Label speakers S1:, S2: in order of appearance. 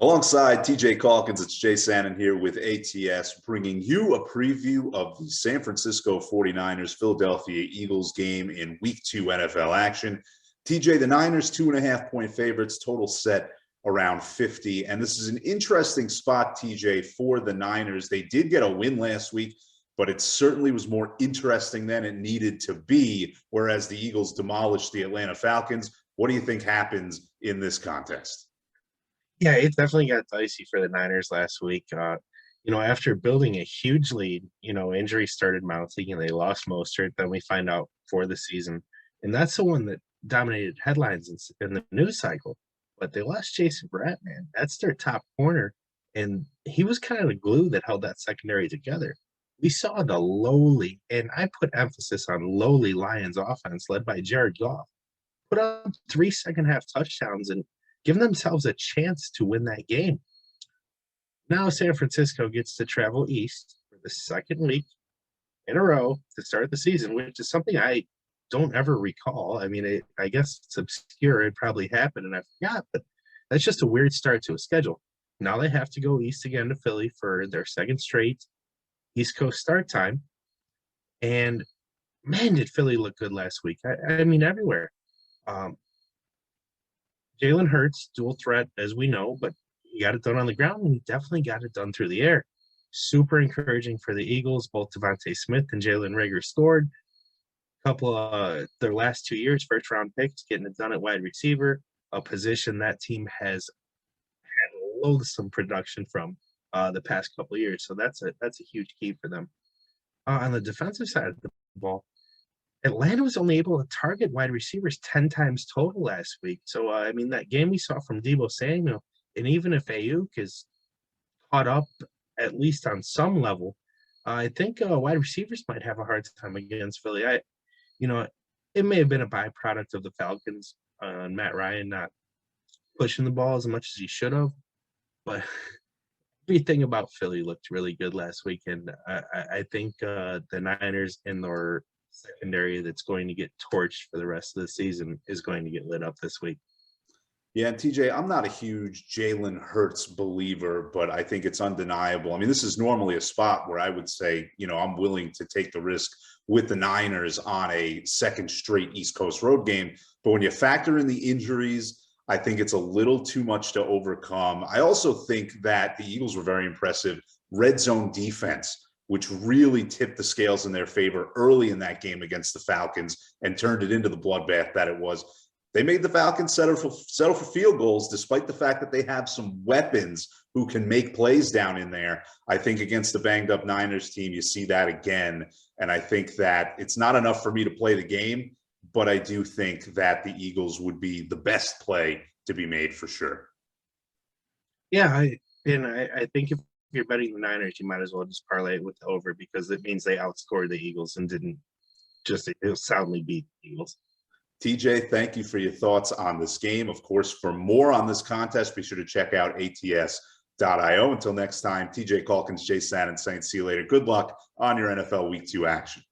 S1: Alongside TJ Calkins, it's Jay Sanin here with ATS, bringing you a preview of the San Francisco 49ers Philadelphia Eagles game in Week 2 NFL action. TJ, the Niners 2.5-point favorites, total set around 50. And this is an interesting spot, TJ, for the Niners. They did get a win last week, but it certainly was more interesting than it needed to be, whereas the Eagles demolished the Atlanta Falcons. What do you think happens in this contest?
S2: Yeah, it definitely got dicey for the Niners last week. After building a huge lead, injuries started mounting and they lost Mostert. Then we find out for the season, and that's the one that dominated headlines in the news cycle. But they lost Jason Brett, man. That's their top corner, and he was kind of the glue that held that secondary together. We saw the lowly, and I put emphasis on lowly Lions offense led by Jared Goff put up 3 second-half touchdowns and give themselves a chance to win that game. Now San Francisco gets to travel east for the second week in a row to start the season, which is something I don't ever recall. I mean, I guess it's obscure. It probably happened and I forgot, but that's just a weird start to a schedule. Now they have to go east again to Philly for their second straight East Coast start time. And man, did Philly look good last week. I mean, everywhere. Jalen Hurts, dual threat, as we know, but he got it done on the ground, and he definitely got it done through the air. Super encouraging for the Eagles. Both Devontae Smith and Jalen Reagor scored. A couple of their last 2 years, first-round picks, getting it done at wide receiver, a position that team has had loathsome production from the past couple of years. So that's a huge key for them. On the defensive side of the ball, Atlanta was only able to target wide receivers 10 times total last week. So, that game we saw from Deebo Samuel, and even if Ayuk is caught up at least on some level, I think wide receivers might have a hard time against Philly. It may have been a byproduct of the Falcons and Matt Ryan not pushing the ball as much as he should have, but everything about Philly looked really good last week, and I think the Niners in their secondary that's going to get torched for the rest of the season is going to get lit up this week.
S1: Yeah, and TJ, I'm not a huge Jalen Hurts believer, but I think it's undeniable. I mean, this is normally a spot where I would say, I'm willing to take the risk with the Niners on a second straight East Coast road game. But when you factor in the injuries, I think it's a little too much to overcome. I also think that the Eagles were very impressive red zone defense, which really tipped the scales in their favor early in that game against the Falcons and turned it into the bloodbath that it was. They made the Falcons settle for field goals, despite the fact that they have some weapons who can make plays down in there. I think against the banged-up Niners team, you see that again. And I think that it's not enough for me to play the game, but I do think that the Eagles would be the best play to be made for sure.
S2: Yeah, I think if you're betting the Niners, you might as well just parlay it with the over because it means they outscored the Eagles and didn't just soundly beat the Eagles.
S1: TJ, thank you for your thoughts on this game. Of course, for more on this contest, be sure to check out ATS.io. Until next time, TJ Calkins, Jay Sanin saying see you later. Good luck on your NFL Week 2 action.